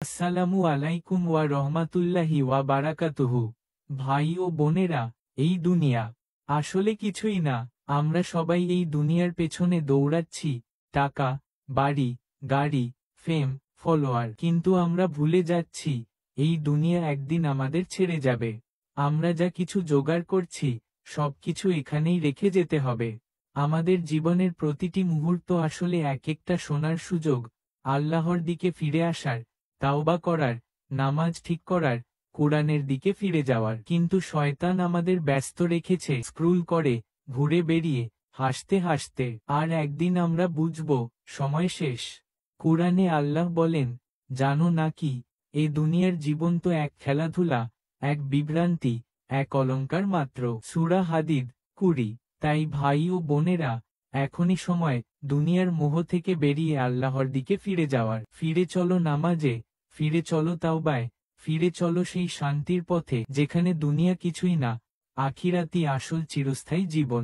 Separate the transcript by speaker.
Speaker 1: আসসালামু আলাইকুম ওয়া রহমাতুল্লাহি ওয়া বারাকাতুহু। ভাই ও বোনেরা, এই দুনিয়া আসলে কিছুই না। আমরা সবাই এই দুনিয়ার পেছনে দৌড়াচ্ছি, টাকা, বাড়ি, গাড়ি, ফেম, ফলোয়ার। কিন্তু আমরা ভুলে যাচ্ছি, এই দুনিয়া একদিন আমাদের ছেড়ে যাবে। আমরা যা কিছু জোগাড় করছি, সবকিছু এখানেই রেখে যেতে হবে। আমাদের জীবনের প্রতিটি মুহূর্ত আসলে এক একটা সোনার সুযোগ, আল্লাহর দিকে ফিরে আসার, তাওবা করার, নামাজ ঠিক করার, কোরআনের দিকে ফিরে যাওয়ার। কিন্তু শয়তান আমাদের ব্যস্ত রেখেছে স্ক্রুল করে, ঘুরে বেরিয়ে, হাসতে হাসতে। আর একদিন আমরা বুঝব, সময় শেষ। কোরআনে আল্লাহ বলেন, জানো নাকি, এ দুনিয়ার জীবন তো এক খেলাধুলা, এক বিভ্রান্তি, এক অলংকার মাত্র। সূরা হাদিদ 20। তাই ভাই ও বোনেরা, এখনই সময় দুনিয়ার মোহ থেকে বেরিয়ে আল্লাহর দিকে ফিরে যাওয়ার। ফিরে চলো নামাজে, ফিরে চলো তাওবায়, ফিরে চলো সেই শান্তির পথে যেখানে দুনিয়া কিছুই না, আখিরাতই আসল চিরস্থায়ী জীবন।